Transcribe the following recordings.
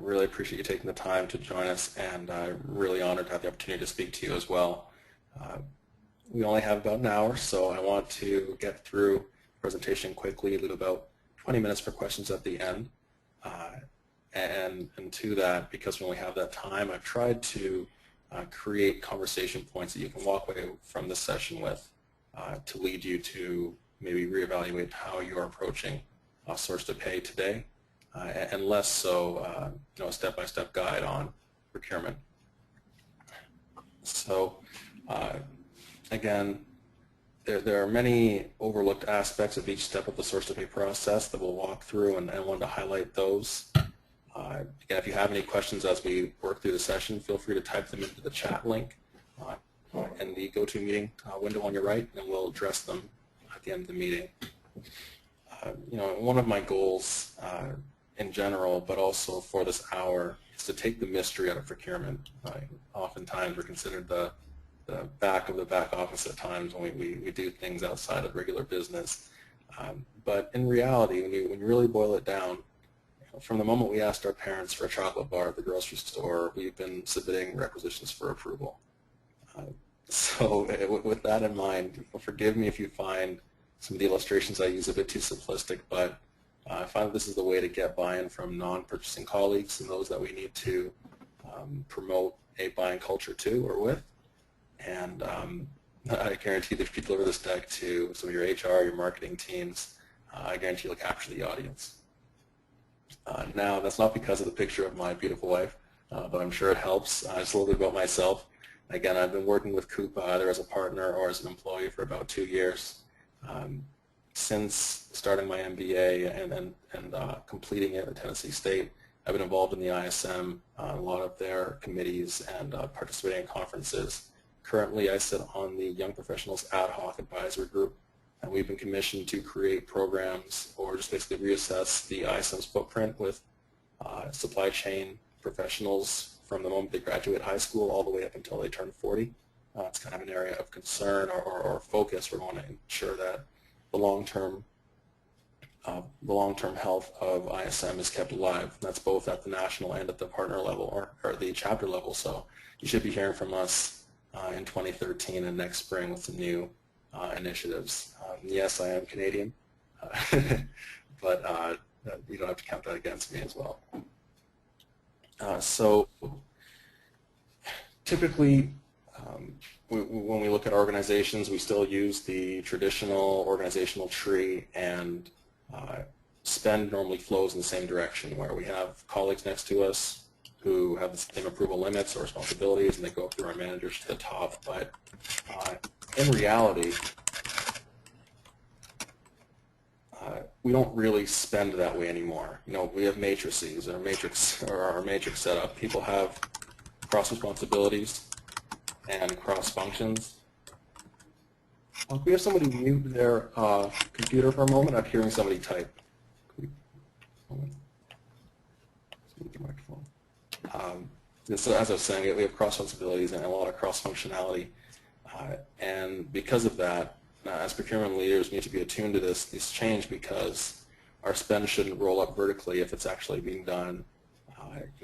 Really appreciate you taking the time to join us, and really honored to have the opportunity to speak to you as well. We only have about an hour, so I want to get through the presentation quickly, leave about 20 minutes for questions at the end. And to that, because we only have that time, I've tried to create conversation points that you can walk away from this session with to lead you to maybe reevaluate how you're approaching source to pay today, and less so a step-by-step guide on procurement. So again, there are many overlooked aspects of each step of the source to pay process that we'll walk through, and I wanted to highlight those. Again, if you have any questions as we work through the session, feel free to type them into the chat link in the GoToMeeting window on your right, and we'll address them at the end of the meeting. One of my goals in general, but also for this hour, is to take the mystery out of procurement. Oftentimes we're considered the back of the back office at times when we do things outside of regular business. But in reality, when you really boil it down, from the moment we asked our parents for a chocolate bar at the grocery store, we've been submitting requisitions for approval. So with that in mind, forgive me if you find some of the illustrations I use a bit too simplistic, but I find that this is the way to get buy-in from non-purchasing colleagues and those that we need to promote a buying culture to or with. And I guarantee that if you deliver this deck to some of your HR, your marketing teams, I guarantee you'll capture the audience. Now, that's not because of the picture of my beautiful wife, but I'm sure it helps. Just a little bit about myself. Again, I've been working with Coupa either as a partner or as an employee for about 2 years. Since starting my MBA and completing it at Tennessee State, I've been involved in the ISM, a lot of their committees, and participating in conferences. Currently, I sit on the Young Professionals Ad Hoc Advisory Group, and we've been commissioned to create programs or just basically reassess the ISM's footprint with supply chain professionals from the moment they graduate high school all the way up until they turn 40. It's kind of an area of concern or focus. We want to ensure that the long-term health of ISM is kept alive. That's both at the national and at the partner level or the chapter level. So you should be hearing from us in 2013 and next spring with some new initiatives. Yes, I am Canadian, but you don't have to count that against me as well. So typically, when we look at organizations, we still use the traditional organizational tree, and spend normally flows in the same direction, where we have colleagues next to us who have the same approval limits or responsibilities, and they go through our managers to the top. But in reality, we don't really spend that way anymore. We have matrices or our matrix setup. People have cross responsibilities and cross functions. If we have somebody mute their computer for a moment, I'm hearing somebody type. So as I was saying, we have cross responsibilities and a lot of cross functionality, and because of that, as procurement leaders, we need to be attuned to this change, because our spend shouldn't roll up vertically if it's actually being done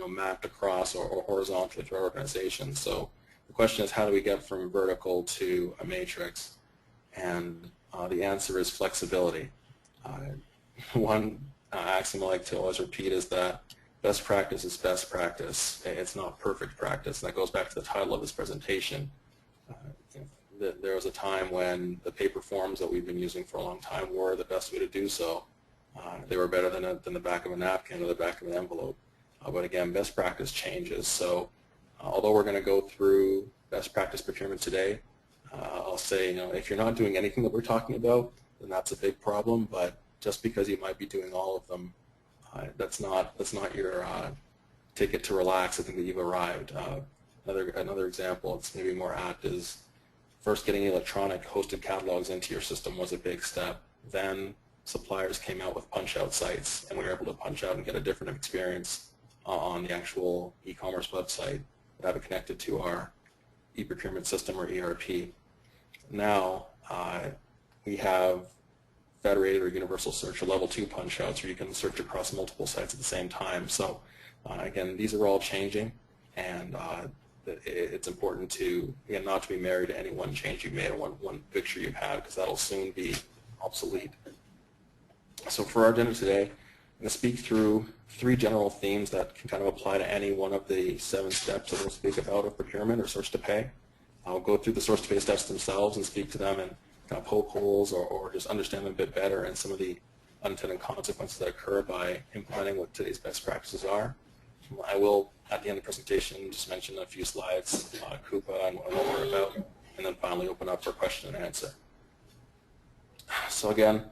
mapped across or horizontally through our organization. So the question is, how do we get from vertical to a matrix? And the answer is flexibility. One axiom I like to always repeat is that best practice is best practice. It's not perfect practice. And that goes back to the title of this presentation. There was a time when the paper forms that we've been using for a long time were the best way to do so. They were better than the back of a napkin or the back of an envelope. But again, best practice changes. So although we're going to go through best practice procurement today, I'll say, if you're not doing anything that we're talking about, then that's a big problem. But just because you might be doing all of them, that's not your ticket to relax. I think that you've arrived. Another example, it's maybe more apt, is first getting electronic hosted catalogs into your system was a big step. Then suppliers came out with punch-out sites, and we were able to punch out and get a different experience on the actual e-commerce website that have it connected to our e-procurement system or ERP. Now we have federated or universal search or level 2 punch-outs, where you can search across multiple sites at the same time. So Again, these are all changing, and it's important to, again, not to be married to any one change you've made or one picture you've had, because that'll soon be obsolete. So for our agenda today, I'm going to speak through 3 general themes that can kind of apply to any one of the 7 steps that we'll speak about of procurement or source to pay. I'll go through the source to pay steps themselves and speak to them and kind of poke holes or just understand them a bit better and some of the unintended consequences that occur by implementing what today's best practices are. I will, at the end of the presentation, just mention a few slides, Coupa and what we're about, and then finally open up for question and answer. So again,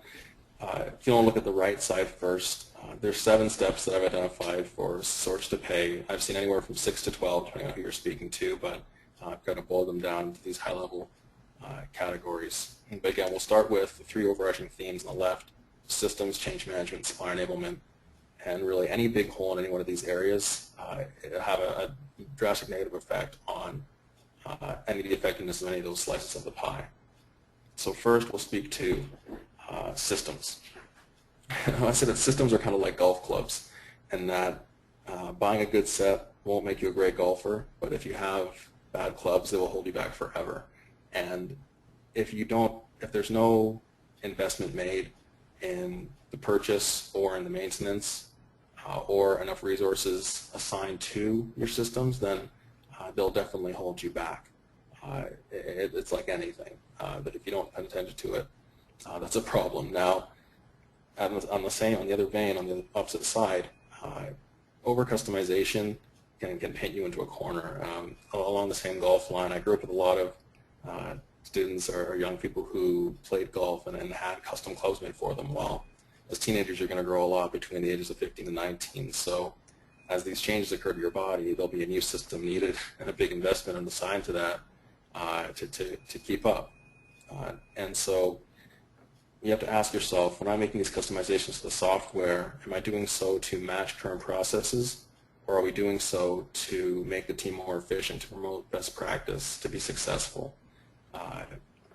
if you want to look at the right side first, there's 7 steps that I've identified for source to pay. I've seen anywhere from 6 to 12, depending on who you're speaking to, but I've got to boil them down to these high-level categories. But again, we'll start with the 3 overarching themes on the left: systems, change management, supplier enablement. And really, any big hole in any one of these areas have a drastic negative effect on any of the effectiveness of any of those slices of the pie. So first, we'll speak to systems. I say that systems are kind of like golf clubs, and that buying a good set won't make you a great golfer, but if you have bad clubs, they will hold you back forever. And if there's no investment made in the purchase or in the maintenance or enough resources assigned to your systems, then they'll definitely hold you back. It's like anything, that if you don't pay attention to it, that's a problem. Now, on the other vein, on the opposite side, over customization can paint you into a corner. Along the same golf line, I grew up with a lot of students or young people who played golf and had custom clubs made for them. Well, as teenagers, you're going to grow a lot between the ages of 15 and 19. So as these changes occur to your body, there'll be a new system needed and a big investment assigned to that to keep up. And so you have to ask yourself, when I'm making these customizations to the software, am I doing so to match current processes, or are we doing so to make the team more efficient, to promote best practice, to be successful?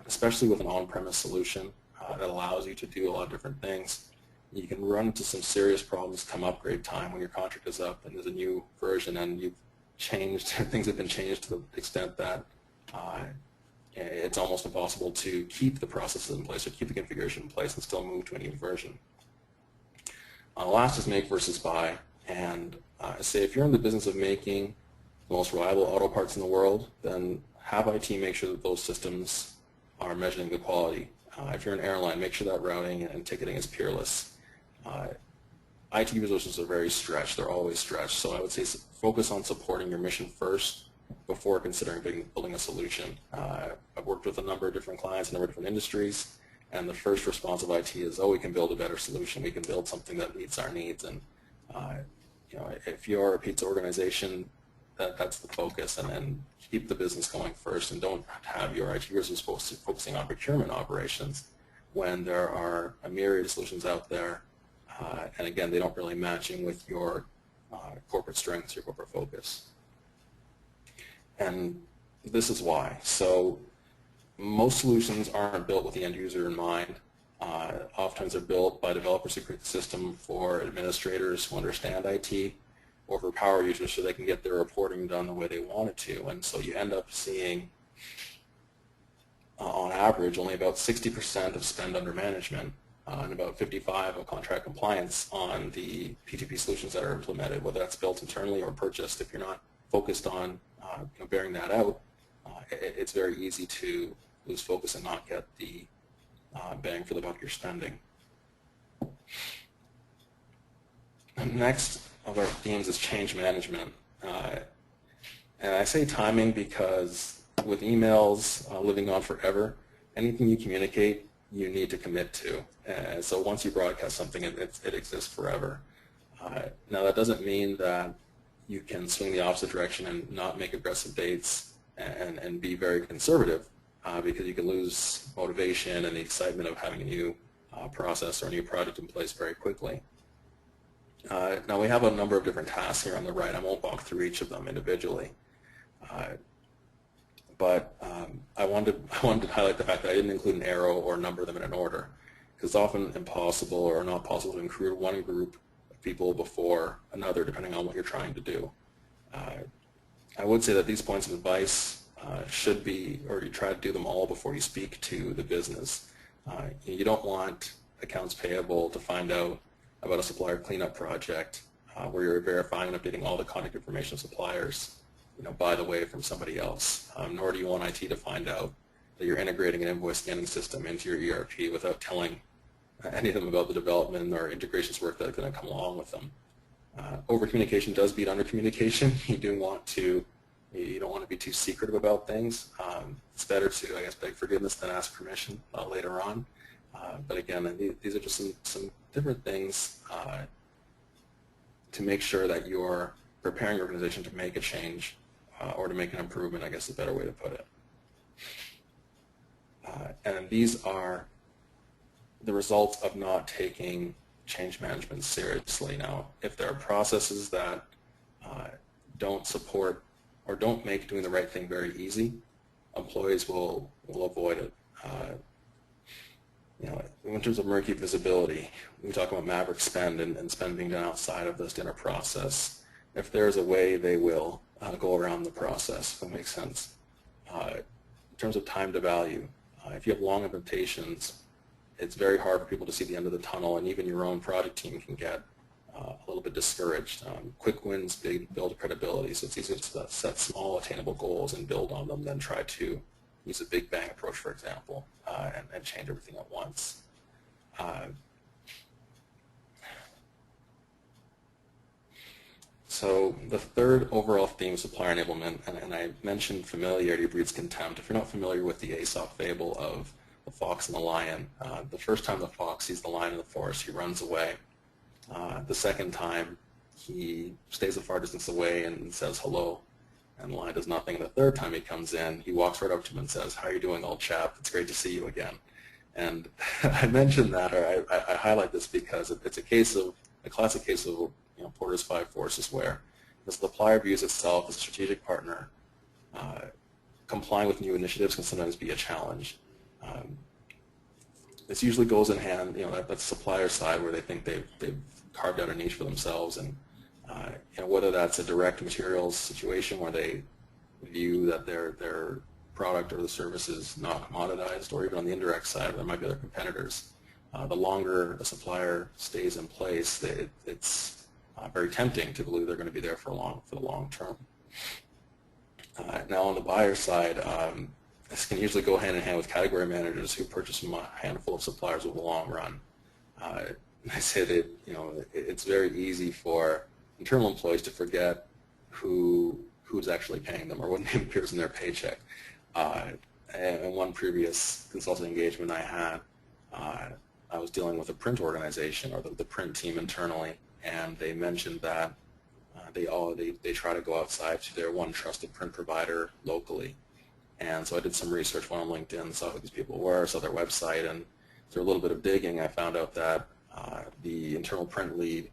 Especially with an on-premise solution that allows you to do a lot of different things, you can run into some serious problems come upgrade time when your contract is up and there's a new version and you've changed, things have been changed to the extent that it's almost impossible to keep the processes in place or keep the configuration in place and still move to a new version. Last is make versus buy. And say if you're in the business of making the most reliable auto parts in the world, then have IT make sure that those systems are measuring the quality. If you're an airline, make sure that routing and ticketing is peerless. IT resources are very stretched. They're always stretched. So I would say focus on supporting your mission first before considering building a solution. I've worked with a number of different clients in a number of different industries, and the first response of IT is, oh, we can build a better solution. We can build something that meets our needs. And if you're a pizza organization, that's the focus, and then keep the business going first, and don't have your IT resources focusing on procurement operations when there are a myriad of solutions out there, and again, they don't really matching with your corporate strengths, your corporate focus. And this is why. So most solutions aren't built with the end user in mind. Oftentimes they're built by developers who create the system for administrators who understand IT, or for power users so they can get their reporting done the way they want it to. And so you end up seeing, on average, only about 60% of spend under management and about 55% of contract compliance on the P2P solutions that are implemented, whether that's built internally or purchased. If you're not focused on bearing that out, it's very easy to lose focus and not get the bang for the buck you're spending. Next of our themes is change management. And I say timing because with emails living on forever, anything you communicate, you need to commit to. And so once you broadcast something, it exists forever. Now that doesn't mean that you can swing the opposite direction and not make aggressive dates and be very conservative, because you can lose motivation and the excitement of having a new process or a new project in place very quickly. Now we have a number of different tasks here on the right. I won't walk through each of them individually, but I wanted to highlight the fact that I didn't include an arrow or number them in an order, because it's often impossible or not possible to include one group people before another, depending on what you're trying to do. I would say that these points of advice should be, or you try to do them all before you speak to the business. You don't want accounts payable to find out about a supplier cleanup project where you're verifying and updating all the contact information of suppliers, by the way, from somebody else. Nor do you want IT to find out that you're integrating an invoice scanning system into your ERP without telling any of them about the development or integrations work that's going to come along with them. Over communication does beat under communication. You don't want to be too secretive about things. It's better to, I guess, beg forgiveness than ask permission later on. But again, these are just some different things to make sure that you're preparing your organization to make a change or to make an improvement, I guess is a better way to put it. And these are the results of not taking change management seriously. Now, if there are processes that don't support or don't make doing the right thing very easy, employees will avoid it. In terms of murky visibility, we talk about maverick spend and spend being done outside of the standard process. If there's a way, they will go around the process, if that makes sense. In terms of time to value, if you have long implementations, it's very hard for people to see the end of the tunnel, and even your own project team can get a little bit discouraged. Quick wins build credibility, so it's easier to set small attainable goals and build on them than try to use a big bang approach, for example, and change everything at once. So the third overall theme of supplier enablement, and I mentioned familiarity breeds contempt. If you're not familiar with the Aesop fable of the fox and the lion, the first time the fox sees the lion in the forest, he runs away. The second time, he stays a far distance away and says hello, and the lion does nothing. The third time he comes in, he walks right up to him and says, "How are you doing, old chap? It's great to see you again." And I mentioned that, or I highlight this because it's a classic case of Porter's five forces, where the supplier views itself as a strategic partner. Complying with new initiatives can sometimes be a challenge. This usually goes in hand, that's the supplier side, where they think they've carved out a niche for themselves, and whether that's a direct materials situation where they view that their product or the service is not commoditized, or even on the indirect side, there might be other competitors. The longer a supplier stays in place, it's very tempting to believe they're going to be there for the long term. Now on the buyer side, this can usually go hand in hand with category managers who purchase from a handful of suppliers over the long run. I say that it's very easy for internal employees to forget who's actually paying them or what name appears in their paycheck. In one previous consulting engagement I had, I was dealing with a print organization, or the print team internally, and they mentioned that they try to go outside to their one trusted print provider locally. And so I did some research, went on LinkedIn, saw who these people were, saw their website, and through a little bit of digging, I found out that the internal print lead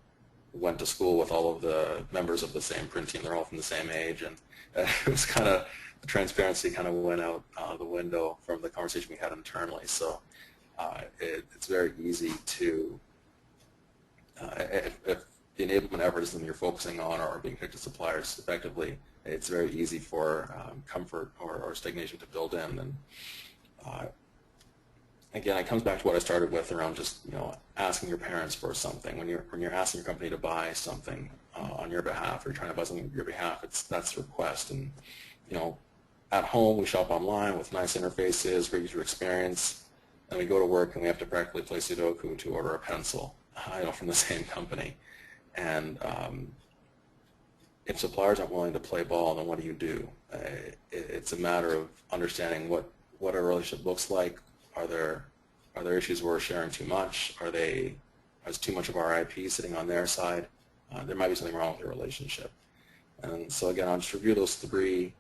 went to school with all of the members of the same print team. They're all from the same age, and it was kind of, the transparency kind of went out the window from the conversation we had internally. So it's very easy to, if the enablement effort is something you're focusing on or being picked as suppliers effectively, it's very easy for comfort or stagnation to build in. And again, it comes back to what I started with around just asking your parents for something. When you're asking your company to buy something on your behalf, or you're trying to buy something on your behalf, that's the request. And at home we shop online with nice interfaces, great user experience, and we go to work and we have to practically play Sudoku to order a pencil, from the same company. And if suppliers aren't willing to play ball, then what do? It's a matter of understanding what a relationship looks like. Are there issues where we're sharing too much? Is too much of our IP sitting on their side? There might be something wrong with the relationship. And so again, I'll just review those three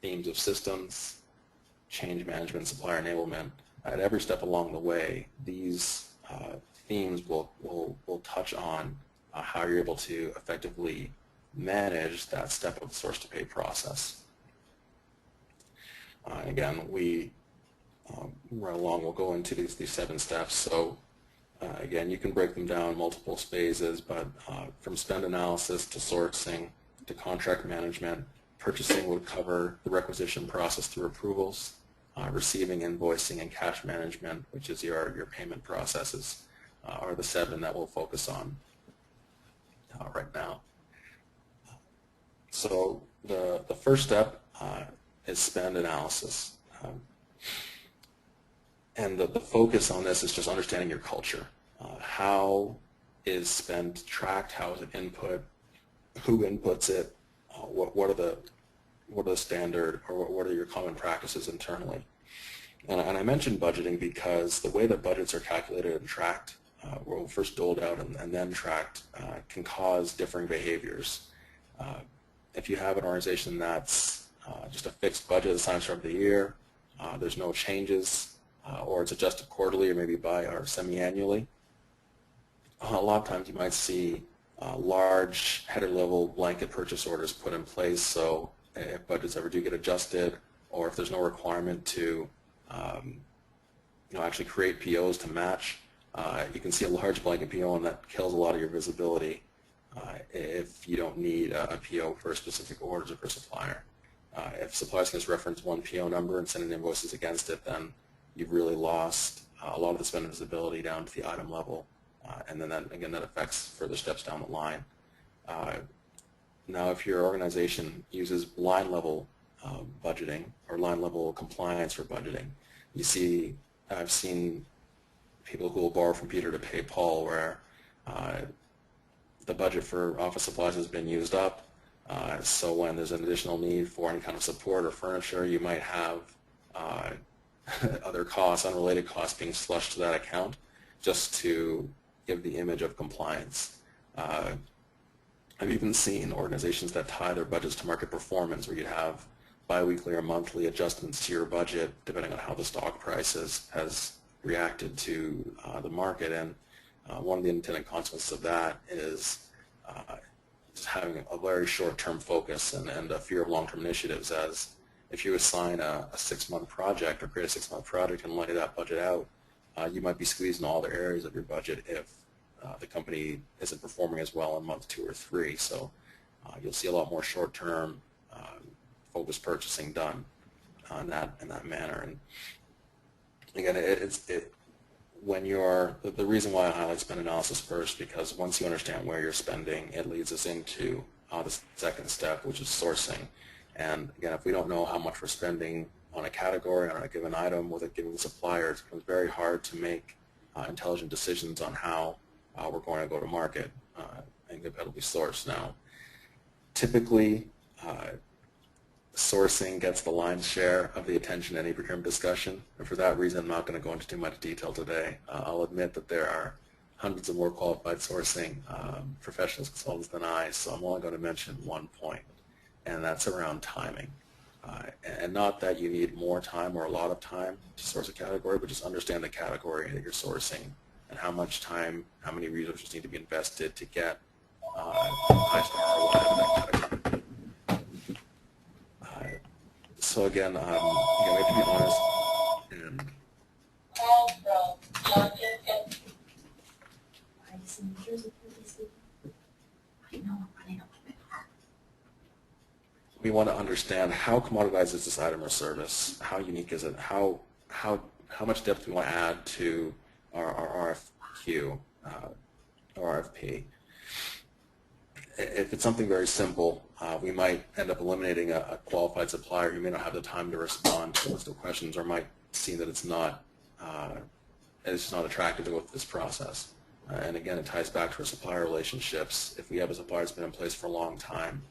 themes of systems, change management, supplier enablement. At every step along the way, these themes will touch on how you're able to effectively manage that step of the source to pay process. Again, we right along, we'll go into these 7 steps. So Again, you can break them down in multiple phases, but from spend analysis to sourcing to contract management, purchasing would cover the requisition process through approvals, receiving, invoicing, and cash management, which is your payment processes, are the 7 that we'll focus on right now. So the first step is spend analysis. And the focus on this is just understanding your culture. How is spend tracked? How is it input? Who inputs it? What are the standard, or what are your common practices internally? And I mentioned budgeting because the way that budgets are calculated and tracked, well, first doled out and then tracked, can cause differing behaviors. If you have an organization that's just a fixed budget at the start of the year, there's no changes, or it's adjusted quarterly or maybe or semi-annually, a lot of times you might see large header-level blanket purchase orders put in place, so if budgets ever do get adjusted, or if there's no requirement to actually create POs to match, you can see a large blanket PO, and that kills a lot of your visibility if you don't need a PO for specific orders or for a supplier. If suppliers can just reference one PO number and send in invoices against it, then you've really lost a lot of the spend visibility down to the item level, and then that affects further steps down the line. Now, if your organization uses line level budgeting or line level compliance for budgeting, I've seen people who will borrow from Peter to pay Paul, where the budget for office supplies has been used up, so when there's an additional need for any kind of support or furniture, you might have other costs, unrelated costs, being flushed to that account just to give the image of compliance. I've even seen organizations that tie their budgets to market performance, where you have biweekly or monthly adjustments to your budget depending on how the stock price has reacted to the market. And one of the unintended consequences of that is just having a very short-term focus and a fear of long-term initiatives. As if you assign a 6-month project or create a 6-month project and lay that budget out, you might be squeezing all the areas of your budget if the company isn't performing as well in month 2 or 3. So you'll see a lot more short-term focused purchasing done in that manner. And again, the reason why I highlight spend analysis first, because once you understand where you're spending, it leads us into the second step, which is sourcing. And again, if we don't know how much we're spending on a category, on a given item, with a given supplier, it becomes very hard to make intelligent decisions on how we're going to go to market and competitively source. Now, typically, sourcing gets the lion's share of the attention in any procurement discussion, and for that reason I'm not going to go into too much detail today. I'll admit that there are hundreds of more qualified sourcing professionals, consultants than I, so I'm only going to mention one point, and that's around timing. And not that you need more time or a lot of time to source a category, but just understand the category that you're sourcing and how much time, how many resources need to be invested to get highest ROI out of that category. So again, we have to be honest. And we want to understand how commoditized is this item or service, how unique is it, how much depth we want to add to our RFQ or RFP. If it's something very simple, we might end up eliminating a qualified supplier who may not have the time to respond to a list of questions, or might see that it's not attractive to go through this process. And again, it ties back to our supplier relationships. If we have a supplier that's been in place for a long time,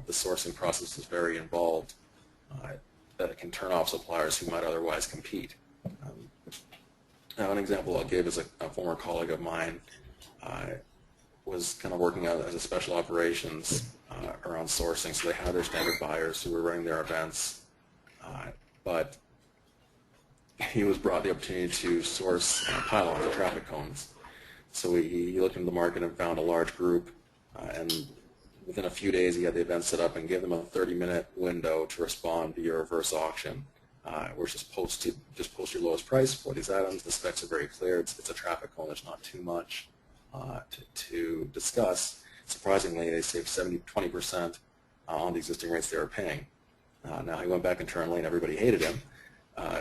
the sourcing process is very involved. That it can turn off suppliers who might otherwise compete. Now, an example I'll give is a former colleague of mine was kind of working out as a special operations around sourcing. So they had their standard buyers who were running their events, but he was brought the opportunity to source pylons or traffic cones. So he looked into the market and found a large group, and within a few days he had the event set up and gave them a 30-minute window to respond via reverse auction where it's just post your lowest price for these items. The specs are very clear. It's a traffic cone. There's not too much to discuss. Surprisingly, they saved 20% on the existing rates they were paying. Now, he went back internally and everybody hated him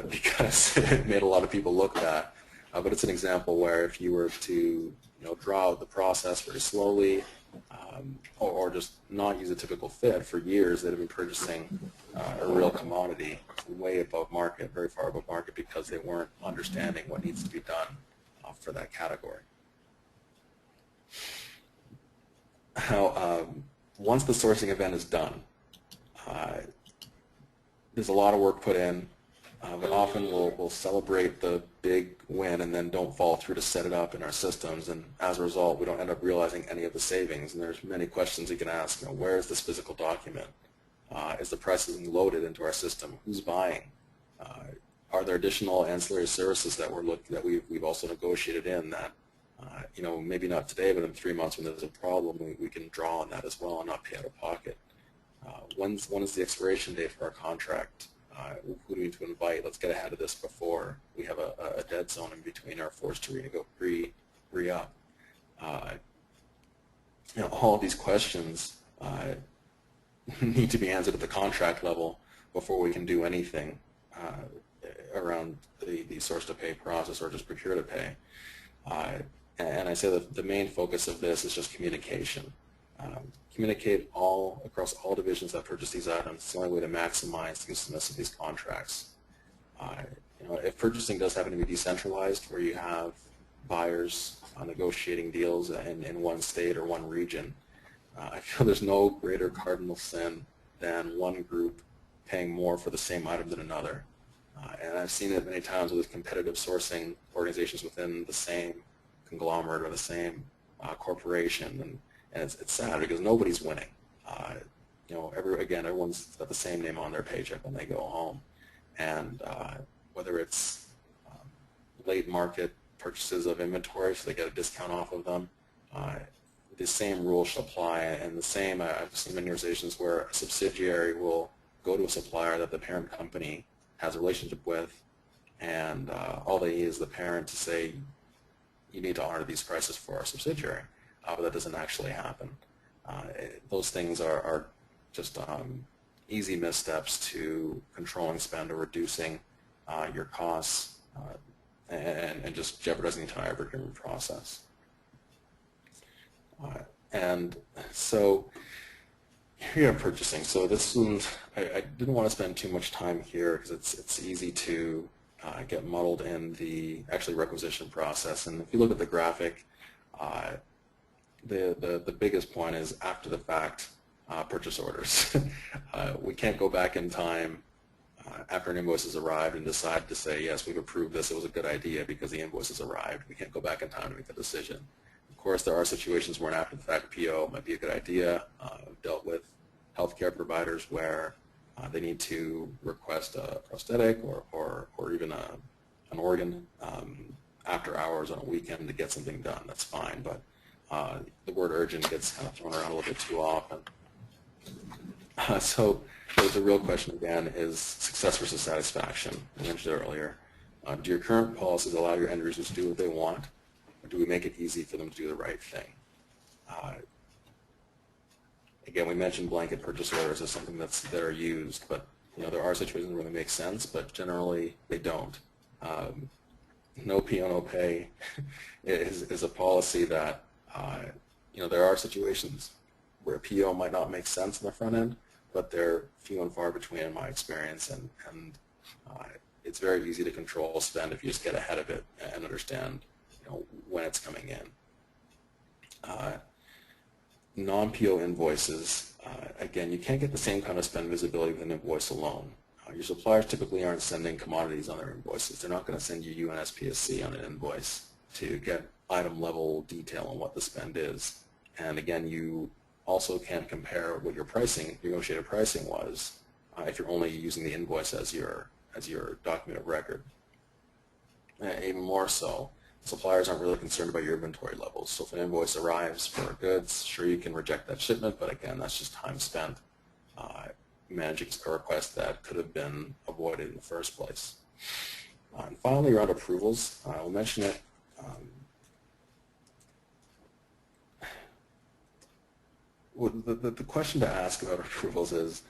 because it made a lot of people look bad. But it's an example where if you were to draw out the process very slowly or just not use a typical fit, for years they'd have been purchasing a real commodity way above market, very far above market, because they weren't understanding what needs to be done for that category. Now, once the sourcing event is done, there's a lot of work put in, but often we'll celebrate the big win and then don't follow through to set it up in our systems, and as a result we don't end up realizing any of the savings. And there's many questions you can ask. Where is this physical document? Is the pricing loaded into our system? Who's buying? Are there additional ancillary services that we've also negotiated in that maybe not today, but in 3 months when there's a problem, we can draw on that as well and not pay out of pocket. When is the expiration date for our contract? Who do we need to invite? Let's get ahead of this before we have a dead zone in between our forced to re-up. All of these questions need to be answered at the contract level before we can do anything around the source to pay process or just procure to pay. And I say that the main focus of this is just communication. Communicate across all divisions that purchase these items. It's the only way to maximize the usefulness of these contracts. If purchasing does happen to be decentralized, where you have buyers negotiating deals in one state or one region, I feel there's no greater cardinal sin than one group paying more for the same item than another. And I've seen it many times with competitive sourcing organizations within the same conglomerate or the same corporation, and it's sad because nobody's winning. Everyone's got the same name on their paycheck when they go home, and whether it's late market purchases of inventory, so they get a discount off of them, the same rules should apply. And the same, I've seen many organizations where a subsidiary will go to a supplier that the parent company has a relationship with, and all they need is the parent to say, you need to honor these prices for our subsidiary. But that doesn't actually happen. Those things are just easy missteps to controlling spend or reducing your costs and just jeopardizing the entire procurement process. And so here you have purchasing. So this one, I didn't want to spend too much time here because it's easy to get muddled in the actually requisition process. And if you look at the graphic, the biggest point is after the fact purchase orders. We can't go back in time after an invoice has arrived and decide to say, yes, we've approved this, it was a good idea because the invoice has arrived. We can't go back in time to make the decision. Of course, there are situations where an after the fact PO might be a good idea. I've dealt with healthcare providers where they need to request a prosthetic or even an organ after hours on a weekend to get something done. That's fine, but the word urgent gets kind of thrown around a little bit too often. So the real question again is success versus satisfaction. I mentioned it earlier. Do your current policies allow your end users to do what they want, or do we make it easy for them to do the right thing? Again, we mentioned blanket purchase orders as something that are used, but there are situations where they make sense, but generally they don't. No PO, no pay is a policy that there are situations where a PO might not make sense in the front end, but they're few and far between in my experience, and it's very easy to control spend if you just get ahead of it and understand when it's coming in. Non-PO invoices, again, you can't get the same kind of spend visibility with an invoice alone. Your suppliers typically aren't sending commodities on their invoices. They're not going to send you UNSPSC on an invoice to get item level detail on what the spend is. And again, you also can't compare what your negotiated pricing was if you're only using the invoice as your document of record. Even more so, suppliers aren't really concerned about your inventory levels. So if an invoice arrives for goods, sure, you can reject that shipment, but again, that's just time spent managing a request that could have been avoid it in the first place. And finally, around approvals, I'll mention it. The question to ask about approvals is,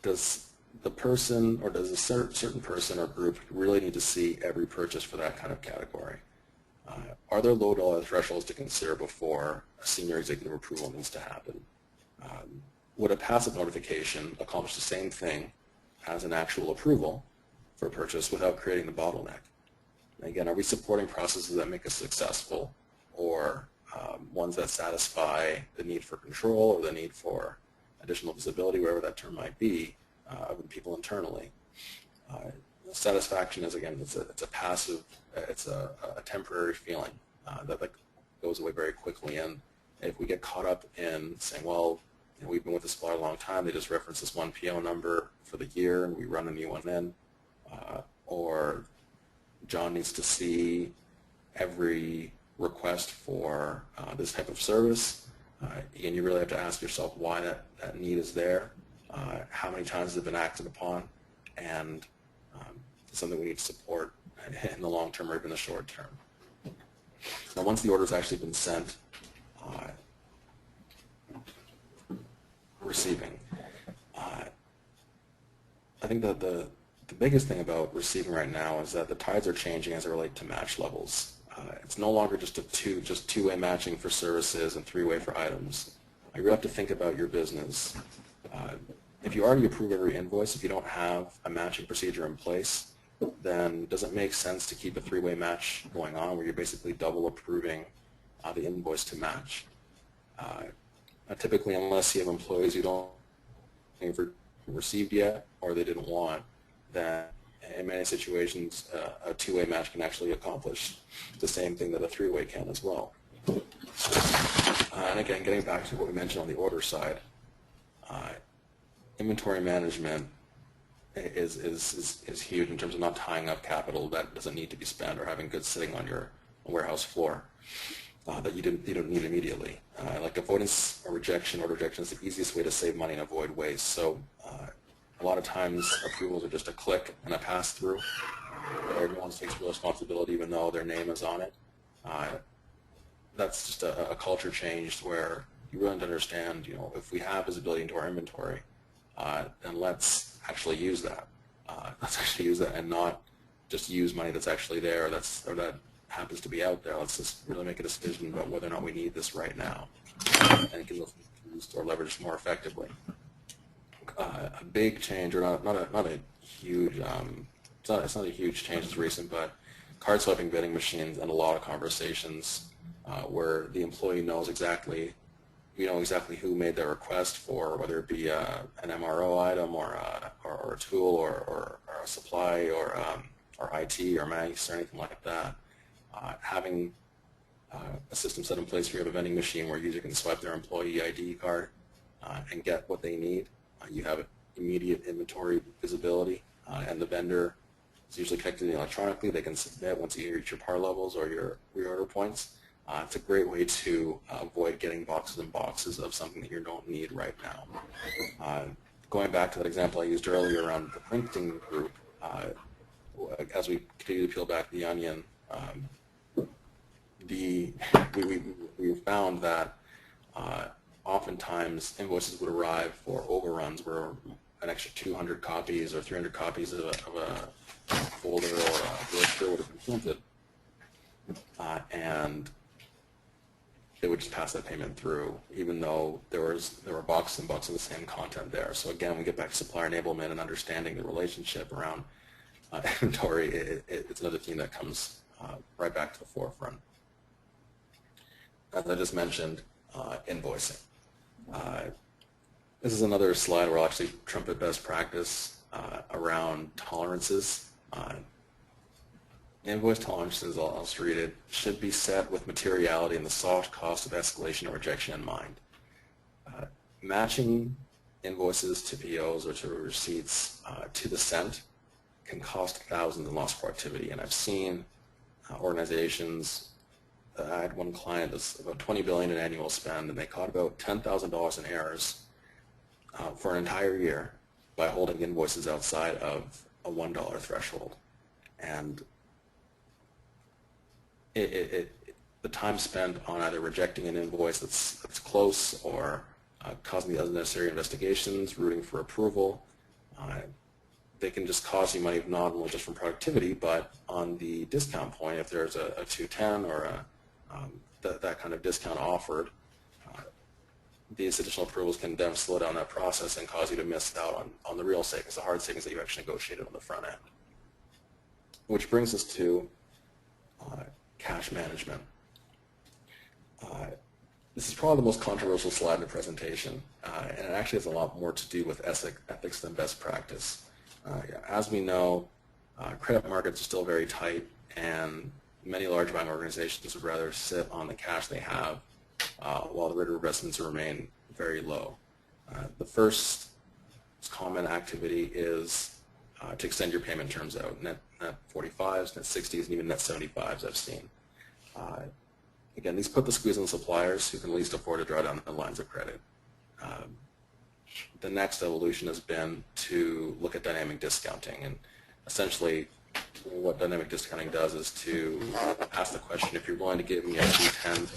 does the person or does a certain person or group really need to see every purchase for that kind of category? Are there low dollar thresholds to consider before a senior executive approval needs to happen? Would a passive notification accomplish the same thing as an actual approval for a purchase without creating the bottleneck? And again, are we supporting processes that make us successful, or ones that satisfy the need for control or the need for additional visibility, wherever that term might be, of people internally? Satisfaction is, again, it's a passive, it's a temporary feeling that goes away very quickly. And if we get caught up in saying, well, we've been with the supplier a long time, they just reference this one PO number for the year and we run a new one in, or John needs to see every request for this type of service, and you really have to ask yourself why that need is there, how many times has it been acted upon, and it's something we need to support in the long term or even the short term. Now, once the order has actually been sent, receiving. I think that the biggest thing about receiving right now is that the tides are changing as it relates to match levels. It's no longer just two-way matching for services and three-way for items. You really have to think about your business. If you already approve every invoice, if you don't have a matching procedure in place, then does it make sense to keep a three-way match going on where you're basically double approving the invoice to match? Typically, unless you have employees who don't have received yet or they didn't want, then in many situations a two-way match can actually accomplish the same thing that a three-way can as well. And again, getting back to what we mentioned on the order side, inventory management is huge in terms of not tying up capital that doesn't need to be spent or having goods sitting on your warehouse floor that you don't need immediately. Like avoidance or rejection, order rejection is the easiest way to save money and avoid waste. So a lot of times approvals are just a click and a pass-through. Everyone takes full responsibility even though their name is on it. That's just a culture change where you really understand, if we have visibility into our inventory, then let's actually use that. Let's actually use that and not just use money that's actually there or that happens to be out there. Let's just really make a decision about whether or not we need this right now, and it can be used or leveraged more effectively. A big change, or not a huge, it's not a huge change. It's recent, but card swiping vending machines and a lot of conversations where the employee knows exactly. We know exactly who made their request for, whether it be an MRO item or a tool or a supply or IT or MACE or anything like that. Having a system set in place where you have a vending machine where a user can swipe their employee ID card and get what they need. You have immediate inventory visibility, and the vendor is usually connected electronically. They can submit once you reach your par levels or your reorder points. It's a great way to avoid getting boxes and boxes of something that you don't need right now. Going back to that example I used earlier around the printing group, as we continue to peel back the onion, we found that oftentimes invoices would arrive for overruns where an extra 200 copies or 300 copies of a folder or a brochure would have been printed, and they would just pass that payment through, even though there were boxes and boxes of the same content there. So again, we get back to supplier enablement and understanding the relationship around inventory. It's another theme that comes right back to the forefront. As I just mentioned, invoicing. This is another slide where I'll actually trumpet best practice around tolerances. Invoice tolerances, I'll just read it, should be set with materiality and the soft cost of escalation or rejection in mind. Matching invoices to POs or to receipts to the cent can cost thousands in lost productivity, and I've seen organizations. I had one client that's about $20 billion in annual spend, and they caught about $10,000 in errors for an entire year by holding invoices outside of a $1 threshold. And the time spent on either rejecting an invoice that's close or causing the unnecessary investigations, rooting for approval, they can just cost you money not only just from productivity, but on the discount point, if there's a 210 or that kind of discount offered, these additional approvals can then slow down that process and cause you to miss out on the real savings, the hard savings that you actually negotiated on the front end. Which brings us to cash management. This is probably the most controversial slide in the presentation, and it actually has a lot more to do with ethics than best practice. As we know, credit markets are still very tight, and many large buying organizations would rather sit on the cash they have while the rate of investments remain very low. The first common activity is to extend your payment terms out, net 45s, net 60s, and even net 75s I've seen. Again, these put the squeeze on the suppliers who can least afford to draw down the lines of credit. The next evolution has been to look at dynamic discounting, and essentially what dynamic discounting does is to ask the question, if you're willing to give me a 210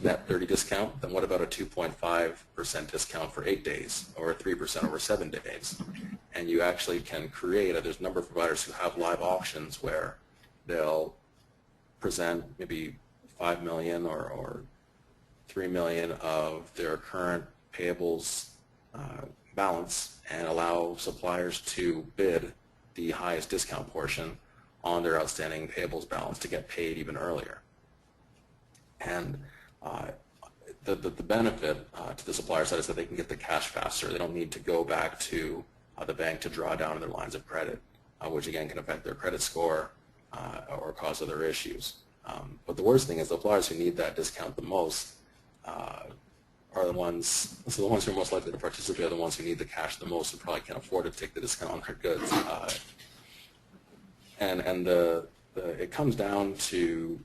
net 30 discount, then what about a 2.5% discount for 8 days or 3% over 7 days? And you actually can create, there's a number of providers who have live auctions where they'll present maybe 5 million or 3 million of their current payables balance and allow suppliers to bid the highest discount portion on their outstanding payables balance to get paid even earlier. And the benefit to the supplier side is that they can get the cash faster. They don't need to go back to the bank to draw down their lines of credit, which again can affect their credit score or cause other issues. But the worst thing is the suppliers who need that discount the most are the ones who are most likely to participate are the ones who need the cash the most and probably can't afford to take the discount on their goods. It comes down to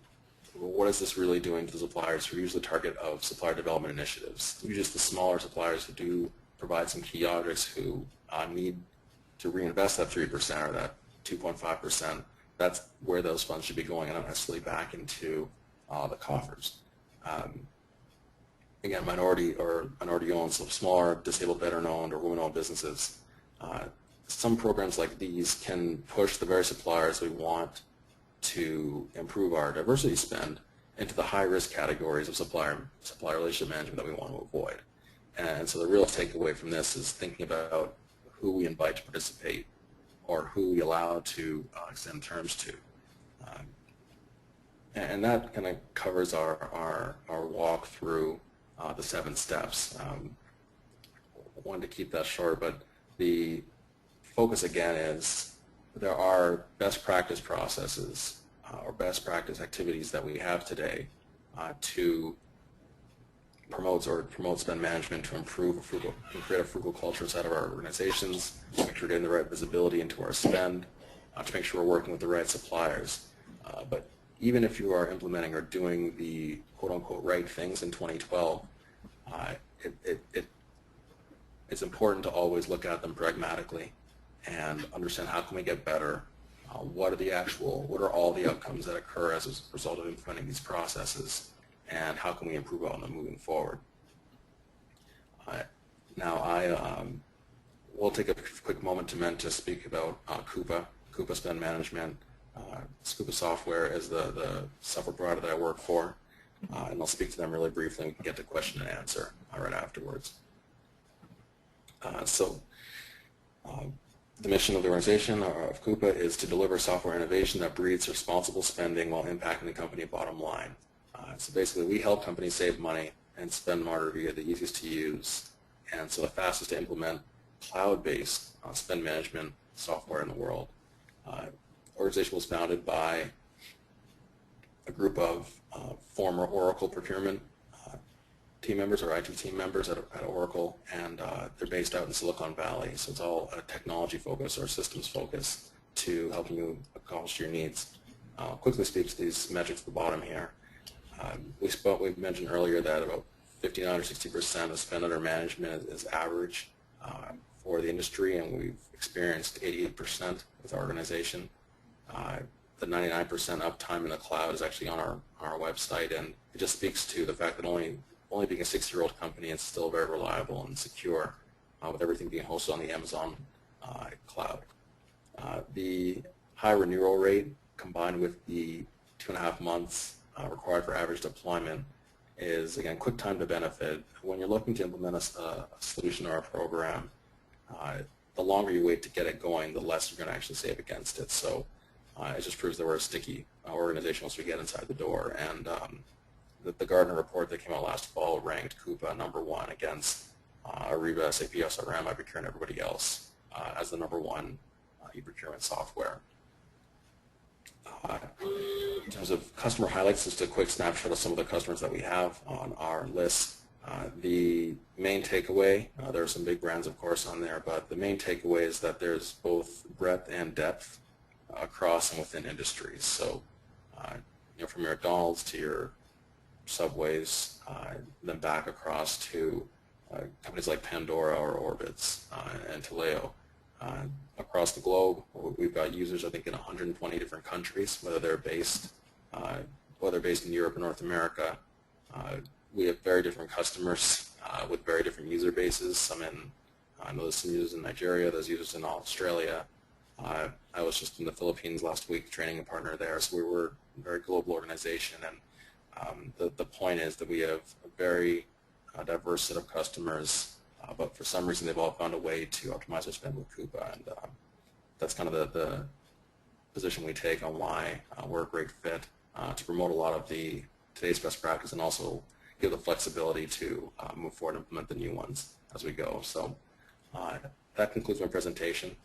what is this really doing to the suppliers who are usually the target of supplier development initiatives. Usually it's the smaller suppliers who do provide some key objects who need to reinvest that 3% or that 2.5%. That's where those funds should be going and not necessarily back into the coffers. Again, minority-owned, so smaller, disabled, veteran-owned, or women-owned businesses. Some programs like these can push the very suppliers we want to improve our diversity spend into the high-risk categories of supplier relationship management that we want to avoid. And so the real takeaway from this is thinking about who we invite to participate or who we allow to extend terms to. And that kind of covers our walk through the 7 steps. I wanted to keep that short, but the focus again is there are best practice processes or best practice activities that we have today to promote spend management, to improve to create a frugal culture inside of our organizations, to make sure we're getting the right visibility into our spend, to make sure we're working with the right suppliers. But even if you are implementing or doing the quote-unquote right things in 2012, it's important to always look at them pragmatically and understand how can we get better, what are all the outcomes that occur as a result of implementing these processes, and how can we improve on them moving forward. Now we'll take a quick moment to speak about Coupa Spend Management. Coupa Software is the software provider that I work for, and I'll speak to them really briefly and we can get to question and answer right afterwards. The mission of the organization of Coupa is to deliver software innovation that breeds responsible spending while impacting the company bottom line. So basically we help companies save money and spend smarter via the easiest to use and so the fastest to implement cloud-based spend management software in the world. The organization was founded by a group of former Oracle procurement team members or IT team members at Oracle, and they're based out in Silicon Valley, so it's all a technology focus or systems focus to helping you accomplish your needs. I'll quickly speak to these metrics at the bottom here. We mentioned earlier that about 59 or 60% of spend under management is average for for the industry, and we've experienced 88% with our organization. The 99% uptime in the cloud is actually on our website, and it just speaks to the fact that only being a 6-year-old company, it's still very reliable and secure, with everything being hosted on the Amazon cloud. The high renewal rate combined with the 2.5 months required for average deployment is, again, quick time to benefit. When you're looking to implement a solution or a program, the longer you wait to get it going, the less you're going to actually save against it. So it just proves that we're a sticky organization once we get inside the door. And the Gartner report that came out last fall ranked Coupa #1 against Ariba, SAP, SRM, iProcure, and everybody else as the #1 e-procurement software. In terms of customer highlights, just a quick snapshot of some of the customers that we have on our list. The main takeaway, there are some big brands of course on there, but the main takeaway is that there's both breadth and depth across and within industries. So from your McDonald's to your Subways, then back across to companies like Pandora or Orbitz and Taleo. Across the globe, we've got users, I think, in 120 different countries, whether they're based in Europe or North America. We have very different customers with very different user bases. I know there's some users in Nigeria, there's users in Australia. I was just in the Philippines last week training a partner there, so we're a very global organization, and the point is that we have a very diverse set of customers, but for some reason they've all found a way to optimize their spend with Coupa, and that's kind of the position we take on why we're a great fit to promote a lot of today's best practice and also give the flexibility to move forward and implement the new ones as we go. So that concludes my presentation.